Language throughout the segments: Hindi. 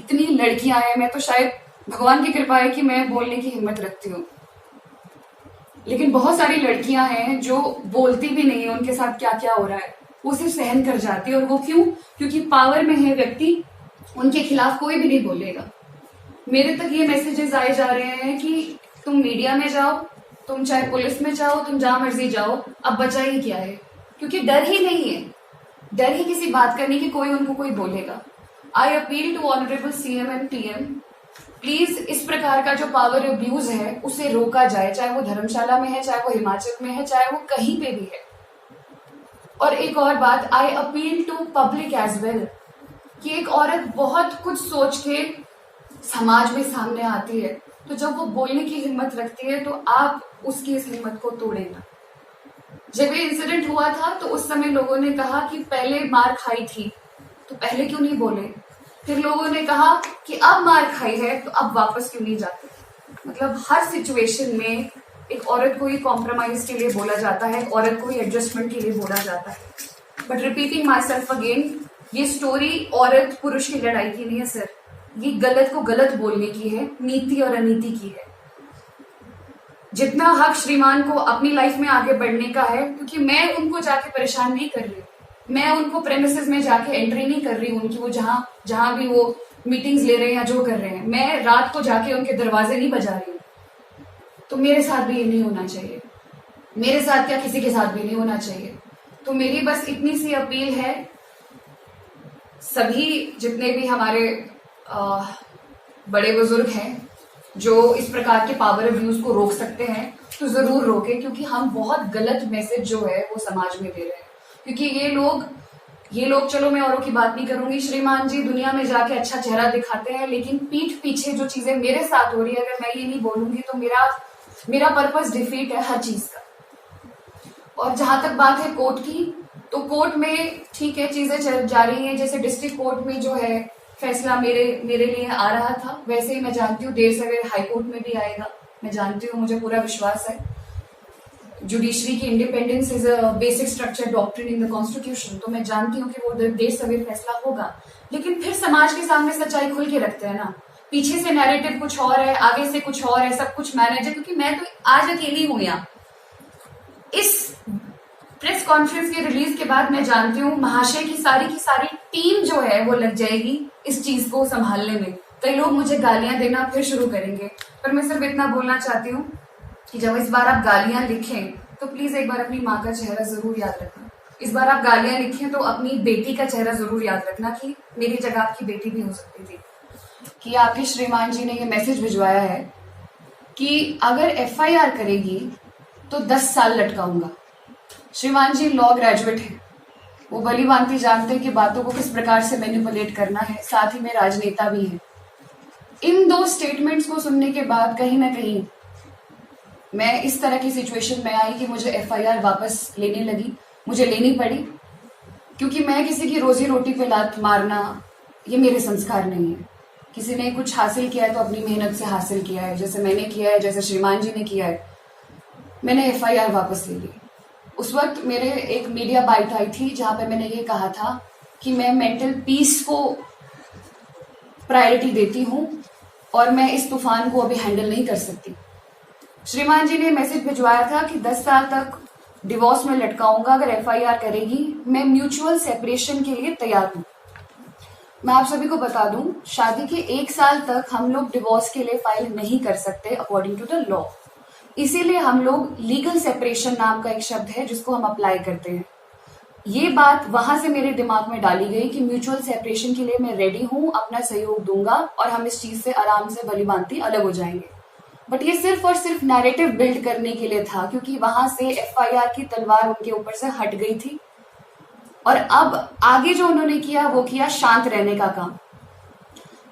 इतनी लड़कियां हैं, मैं तो शायद भगवान की कृपा है कि मैं बोलने की हिम्मत रखती हूँ, लेकिन बहुत सारी लड़कियां हैं जो बोलती भी नहीं है उनके साथ क्या क्या हो रहा है, वो सिर्फ सहन कर जाती है। और वो क्यों? क्योंकि पावर में है व्यक्ति, उनके खिलाफ कोई भी नहीं बोलेगा। मेरे तक ये मैसेजेस आए जा रहे हैं कि तुम मीडिया में जाओ, तुम चाहे पुलिस में जाओ, तुम जहां मर्जी जाओ, अब बचा ही क्या है, क्योंकि डर ही नहीं है, डर ही किसी बात का नहीं कि कोई उनको कोई बोलेगा। I appeal to honourable CM and PM, please इस प्रकार का जो पावर अब्यूज है उसे रोका जाए, चाहे वो धर्मशाला में है, चाहे वो हिमाचल में है, चाहे वो कहीं पे भी है। और एक और बात, I appeal to public as well, कि एक औरत बहुत कुछ सोच के समाज में सामने आती है, तो जब वो बोलने की हिम्मत रखती है तो आप उसकी इस हिम्मत को तोड़े ना। जब ये इंसिडेंट हुआ था तो उस समय लोगों ने कहा कि पहले मार खाई थी तो पहले क्यों नहीं बोले, फिर लोगों ने कहा कि अब मार खाई है तो अब वापस क्यों नहीं जाते। मतलब हर सिचुएशन में एक औरत को ही कॉम्प्रोमाइज के लिए बोला जाता है, औरत को ही एडजस्टमेंट के लिए बोला जाता है। But repeating my self again, ये स्टोरी औरत पुरुष की लड़ाई की नहीं है सर, ये गलत को गलत बोलने की है, नीति और अनीति की है। जितना हक श्रीमान को अपनी लाइफ में आगे बढ़ने का है, क्योंकि मैं उनको जाके परेशान नहीं कर रही, मैं उनको प्रेमिसेस में जाके एंट्री नहीं कर रही उनकी, वो जहां भी वो मीटिंग्स ले रहे हैं या जो कर रहे हैं, मैं रात को जाके उनके दरवाजे नहीं बजा रही हूँ। तो मेरे साथ भी ये नहीं होना चाहिए, मेरे साथ क्या किसी के साथ भी नहीं होना चाहिए। तो मेरी बस इतनी सी अपील है, सभी जितने भी हमारे बड़े बुजुर्ग हैं जो इस प्रकार के पावर अब्यूज को रोक सकते हैं तो जरूर रोके, क्योंकि हम बहुत गलत मैसेज जो है वो समाज में दे रहे हैं। क्योंकि ये लोग चलो मैं औरों की बात नहीं करूंगी, श्रीमान जी दुनिया में जाके अच्छा चेहरा दिखाते हैं, लेकिन पीठ पीछे जो चीजें मेरे साथ हो रही है, अगर मैं ये नहीं बोलूंगी तो मेरा पर्पस डिफीट है हर चीज का। और जहां तक बात है कोर्ट की, तो कोर्ट में ठीक है चीजें चल जा रही हैं, जैसे डिस्ट्रिक्ट कोर्ट में जो है फैसला मेरे लिए आ रहा था, वैसे ही मैं जानती हूँ देर सवेर हाई कोर्ट में भी आएगा, मैं जानती हूँ, मुझे पूरा विश्वास है। जुडिशरी की independence is a basic structure doctrine in the constitution, तो मैं जानती हूँ कि वो देर सवेर फैसला होगा। लेकिन फिर समाज के सामने सच्चाई खुल के रखते हैं ना, पीछे से नैरेटिव कुछ और है, आगे से कुछ और है, सब कुछ मैनेज है, क्योंकि मैं तो आज अकेली हूँ यहाँ। इस प्रेस कॉन्फ्रेंस के रिलीज के बाद मैं जानती हूँ महाशय की सारी टीम जो है वो लग जाएगी इस चीज को संभालने में। कई लोग मुझे गालियां देना फिर शुरू करेंगे, पर मैं सिर्फ इतना बोलना चाहती हूँ कि जब इस बार आप गालियां लिखें तो प्लीज एक बार अपनी माँ का चेहरा जरूर याद रखना। इस बार आप गालियां लिखें तो अपनी बेटी का चेहरा जरूर याद रखना कि मेरी जगह आपकी बेटी भी हो सकती थी। कि आपके श्रीमान जी ने ये मैसेज भिजवाया है कि अगर एफआईआर करेगी तो 10 साल लटकाऊंगा। श्रीमान जी लॉ ग्रेजुएट है, वो भली भांति जानते हैं कि बातों को किस प्रकार से मैनिपुलेट करना है, साथ ही में राजनेता भी है। इन दो स्टेटमेंट्स को सुनने के बाद कहीं ना कहीं मैं इस तरह की सिचुएशन में आई कि मुझे एफआईआर वापस लेने लगी, मुझे लेनी पड़ी, क्योंकि मैं किसी की रोजी रोटी पे लात मारना ये मेरे संस्कार नहीं है। किसी ने कुछ हासिल किया है तो अपनी मेहनत से हासिल किया है, जैसे मैंने किया है, जैसे श्रीमान जी ने किया है। मैंने एफआईआर वापस ले ली। उस वक्त मेरे एक मीडिया बाइट आई थी जहां पे मैंने ये कहा था कि मैं मेंटल पीस को प्रायोरिटी देती हूं और मैं इस तूफान को अभी हैंडल नहीं कर सकती। श्रीमान जी ने मैसेज भिजवाया था कि 10 साल तक डिवोर्स में लटकाऊंगा अगर एफआईआर करेगी, मैं म्यूचुअल सेपरेशन के लिए तैयार हूं। मैं आप सभी को बता दूं, शादी के 1 साल तक हम लोग डिवोर्स के लिए फाइल नहीं कर सकते अकॉर्डिंग टू द लॉ, इसीलिए हम लोग लीगल सेपरेशन नाम का एक शब्द है जिसको हम अप्लाई करते हैं। ये बात वहां से मेरे दिमाग में डाली गई कि म्यूचुअल सेपरेशन के लिए मैं रेडी हूं, अपना सहयोग दूंगा और हम इस चीज से आराम से भली भांति अलग हो जाएंगे। बट ये सिर्फ और सिर्फ नैरेटिव बिल्ड करने के लिए था, क्योंकि वहां से एफआईआर की तलवार उनके ऊपर से हट गई थी और अब आगे जो उन्होंने किया वो किया शांत रहने का काम।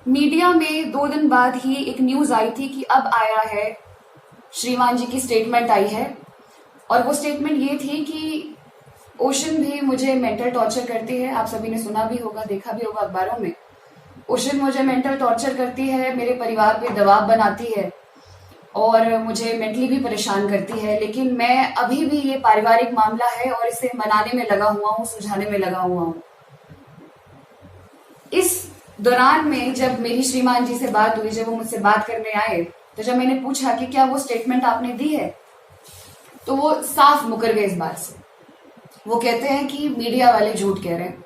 मीडिया में 2 दिन बाद ही एक न्यूज आई थी कि अब आया है, श्रीमान जी की स्टेटमेंट आई है और वो स्टेटमेंट ये थी कि ओशन भी मुझे मेंटल टॉर्चर करती है। आप सभी ने सुना भी होगा, देखा भी होगा अखबारों में। ओशन मुझे मेंटल टॉर्चर करती है, मेरे परिवार पे दबाव बनाती है और मुझे मेंटली भी परेशान करती है, लेकिन मैं अभी भी ये पारिवारिक मामला है और इसे मनाने में लगा हुआ हूँ, सुलझाने में लगा हुआ हूँ। इस दौरान में जब मेरी श्रीमान जी से बात हुई, जब वो मुझसे बात करने आए, तो जब मैंने पूछा कि क्या वो स्टेटमेंट आपने दी है, तो वो साफ मुकर गए इस बात से। वो कहते हैं कि मीडिया वाले झूठ कह रहे हैं।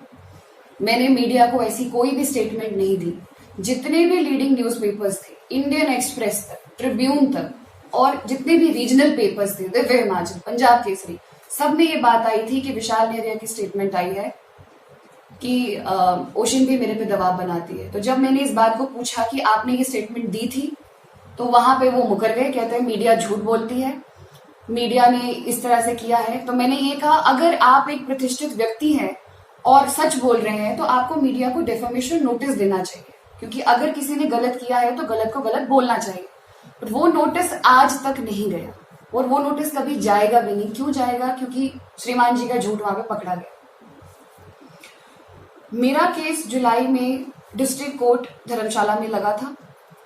मैंने मीडिया को ऐसी कोई भी स्टेटमेंट नहीं दी। जितने भी लीडिंग न्यूज़पेपर्स थे, इंडियन एक्सप्रेस तक, ट्रिब्यून तक, और जितने भी रीजनल पेपर्स थे, दिव्य हिमाचल, पंजाब केसरी, सब में ये बात आई थी कि विशाल नेहरिया की स्टेटमेंट आई है कि ओशन भी मेरे पे दबाव बनाती है। तो जब मैंने इस बात को पूछा कि आपने ये स्टेटमेंट दी थी, तो वहां पे वो मुकर गए, कहते हैं मीडिया झूठ बोलती है, मीडिया ने इस तरह से किया है। तो मैंने ये कहा, अगर आप एक प्रतिष्ठित व्यक्ति हैं और सच बोल रहे हैं तो आपको मीडिया को डेफेमेशन नोटिस देना चाहिए, क्योंकि अगर किसी ने गलत किया है तो गलत को गलत बोलना चाहिए। पर वो नोटिस आज तक नहीं गया और वो नोटिस कभी जाएगा भी नहीं। क्यों जाएगा? क्योंकि श्रीमान जी का झूठ वहां पे पकड़ा गया। मेरा केस जुलाई में डिस्ट्रिक्ट कोर्ट धर्मशाला में लगा था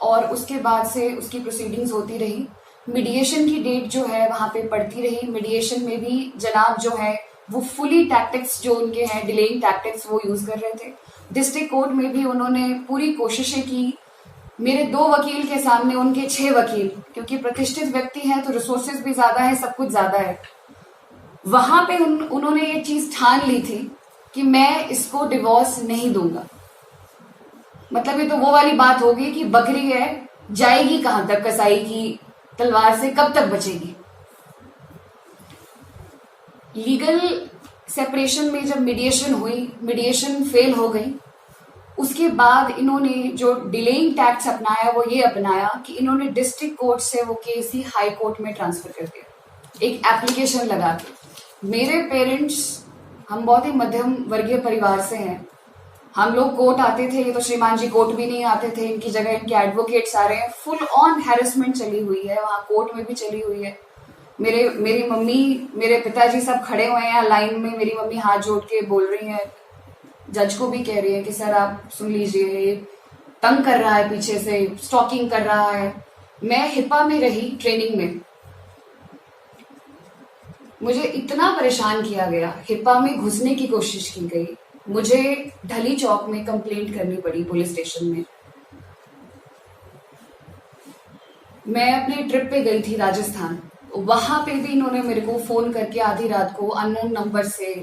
और उसके बाद से उसकी प्रोसीडिंग्स होती रही। मीडिएशन की डेट जो है वहां पे पड़ती रही। मीडिएशन में भी जनाब जो है वो फुली टैक्टिक्स जो उनके हैं, डिलेइंग टैक्टिक्स, वो यूज कर रहे थे। डिस्ट्रिक्ट कोर्ट में भी उन्होंने पूरी कोशिशें की। मेरे 2 वकील के सामने उनके 6 वकील, क्योंकि प्रतिष्ठित व्यक्ति हैं तो रिसोर्सेज भी ज्यादा है, सब कुछ ज्यादा है। वहां पे उन्होंने ये चीज ठान ली थी कि मैं इसको डिवोर्स नहीं दूंगा। मतलब ये तो वो वाली बात होगी कि बकरी है, जाएगी कहां तक, कसाई की तलवार से कब तक बचेगी। लीगल सेपरेशन में जब मीडिएशन हुई, मीडिएशन फेल हो गई, उसके बाद इन्होंने जो डिलेइंग टैक्ट्स अपनाया वो ये अपनाया कि इन्होंने डिस्ट्रिक्ट कोर्ट से वो केस ही हाई कोर्ट में ट्रांसफर कर दिया, एक एप्लीकेशन लगा के। मेरे पेरेंट्स, हम बहुत ही मध्यम वर्गीय परिवार से हैं। हम लोग कोर्ट आते थे, ये तो श्रीमान जी कोर्ट भी नहीं आते थे, इनकी जगह इनके एडवोकेट्स आ रहे हैं। फुल ऑन हैरेसमेंट चली हुई है, वहां कोर्ट में भी चली हुई है। मेरी मम्मी, मेरे पिताजी सब खड़े हुए हैं लाइन में। मेरी मम्मी हाथ जोड़ के बोल रही है, जज को भी कह रही है कि सर आप सुन लीजिए, ये तंग कर रहा है, पीछे से स्टॉकिंग कर रहा है। मैं हिपा में रही ट्रेनिंग में, मुझे इतना परेशान किया गया, हिपा में घुसने की कोशिश की गई, मुझे ढली चौक में कंप्लेंट करनी पड़ी पुलिस स्टेशन में। मैं अपने ट्रिप पे गई थी राजस्थान, वहां पे भी इन्होंने मेरे को फोन करके आधी रात को अननोन नंबर से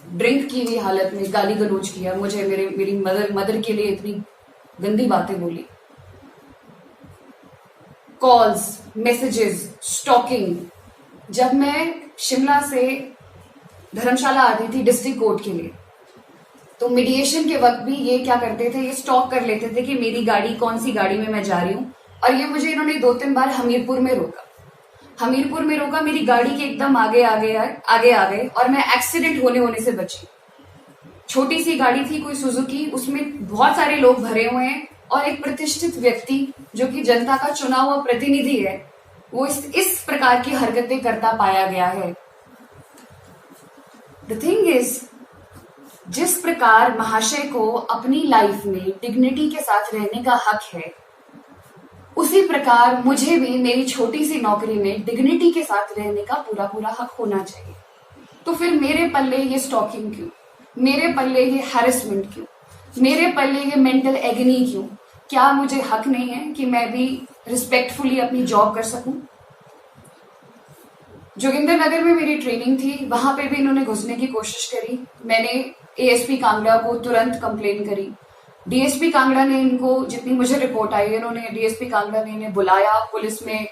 ड्रिंक की हुई हालत में गाली गलौज किया मुझे। मेरी मदर के लिए इतनी गंदी बातें बोली। Calls, messages, stalking. जब मैं शिमला से धर्मशाला आती थी डिस्ट्रिक्ट कोर्ट के लिए, तो मीडिएशन के वक्त भी ये क्या करते थे, ये स्टॉक कर लेते थे कि मेरी गाड़ी, कौन सी गाड़ी में मैं जा रही हूँ। और ये मुझे इन्होंने 2-3 बार हमीरपुर में रोका। हमीरपुर में रोका, मेरी गाड़ी के एकदम आगे आ गए और मैं एक्सीडेंट होने से बची। छोटी सी गाड़ी थी, कोई सुजुकी, उसमें बहुत सारे लोग भरे हुए हैं और एक प्रतिष्ठित व्यक्ति जो कि जनता का चुना हुआ प्रतिनिधि है, वो इस प्रकार की हरकतें करता पाया गया है। द थिंग इज, जिस प्रकार महाशय को अपनी लाइफ में डिग्निटी के साथ रहने का हक है, उसी प्रकार मुझे भी मेरी छोटी सी नौकरी में डिग्निटी के साथ रहने का पूरा हक होना चाहिए। तो फिर मेरे पल्ले ये स्टॉकिंग क्यों, मेरे पल्ले ये हैरेसमेंट क्यों, मेरे पल्ले ये मेंटल एगनी क्यों? क्या मुझे हक नहीं है कि मैं भी रिस्पेक्टफुली अपनी जॉब कर सकूं? जोगिंदरनगर में मेरी ट्रेनिंग थी, वहां पे भी इन्होंने घुसने की कोशिश करी। मैंने एएसपी कांगड़ा को तुरंत कंप्लेन करी। डीएसपी कांगड़ा ने इनको, जितनी मुझे रिपोर्ट आई, डीएसपी कांगड़ा ने इन्हें बुलाया, पुलिस में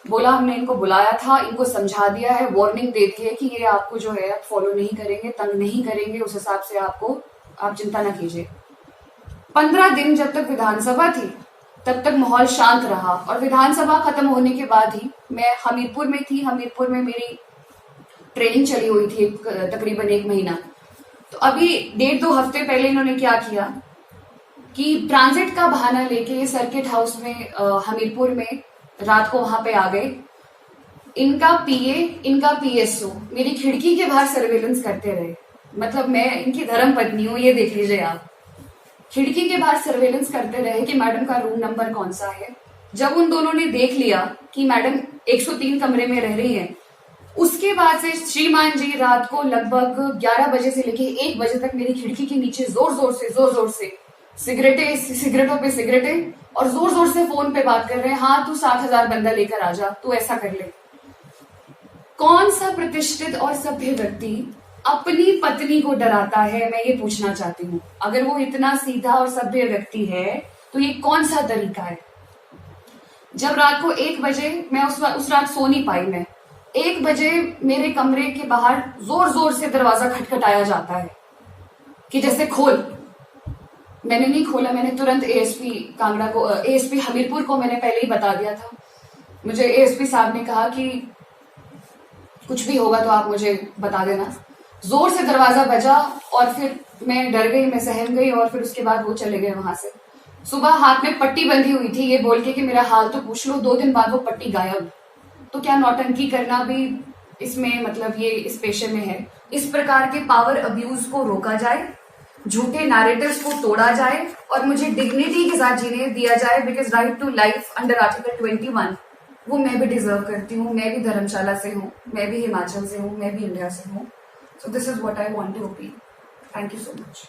बोला हमने इनको बुलाया था, इनको समझा दिया है, वार्निंग दे दी है कि ये आपको जो है फॉलो नहीं करेंगे, तंग नहीं करेंगे, उस हिसाब से आप चिंता ना कीजिए। 15 दिन जब तक विधानसभा थी तब तक माहौल शांत रहा और विधानसभा खत्म होने के बाद ही मैं हमीरपुर में थी। हमीरपुर में मेरी ट्रेनिंग चली हुई थी तकरीबन 1 महीना। तो अभी 1.5-2 हफ्ते पहले इन्होंने क्या किया कि ट्रांजिट का बहाना लेके सर्किट हाउस में हमीरपुर में रात को वहां पे आ गए। इनका पीए, इनका पीएसओ मेरी खिड़की के बाहर सर्वेलेंस करते रहे। मतलब मैं इनकी धर्म पत्नी हूँ, ये देख लीजिए आप। खिड़की के बाहर सर्वेलेंस करते रहे कि मैडम का रूम नंबर कौन सा है। जब उन दोनों ने देख लिया कि मैडम 103 कमरे में रह रही हैं, उसके बाद से श्रीमान जी रात को लगभग 11 बजे से लेके 1 बजे तक मेरी खिड़की के नीचे जोर जोर से सिगरेटों पे सिगरेटें, और जोर जोर से फोन पे बात कर रहे हैं, हाँ तू 60,000 बंदा लेकर आ जा, तू ऐसा कर ले। कौन सा प्रतिष्ठित और सभ्य व्यक्ति अपनी पत्नी को डराता है, मैं ये पूछना चाहती हूँ। अगर वो इतना सीधा और सभ्य व्यक्ति है तो ये कौन सा तरीका है? जब रात को 1 बजे, मैं उस रात सो नहीं पाई, मैं 1 बजे मेरे कमरे के बाहर जोर जोर से दरवाजा खटखटाया जाता है कि जैसे खोल। मैंने नहीं खोला, मैंने तुरंत एएसपी कांगड़ा को, एएसपी हमीरपुर को मैंने पहले ही बता दिया था। मुझे एएसपी साहब ने कहा कि कुछ भी होगा तो आप मुझे बता देना। जोर से दरवाजा बजा और फिर मैं डर गई, मैं सहम गई, और फिर उसके बाद वो चले गए वहां से। सुबह हाथ में पट्टी बंधी हुई थी, ये बोल के कि मेरा हाल तो पूछ लो, 2 दिन बाद वो पट्टी गायब। तो क्या नौटंकी करना भी इसमें, मतलब ये इस पेशे में है। इस प्रकार के पावर अब्यूज को रोका जाए, झूठे नैरेटिव्स को तोड़ा जाए, और मुझे डिग्निटी के साथ जीने दिया जाए, because right to life under article 21 वो मैं भी डिजर्व करती हूँ। मैं भी धर्मशाला से हूँ, मैं भी हिमाचल से हूँ, मैं भी इंडिया से हूँ। So this is what I want to appeal. Thank you so much.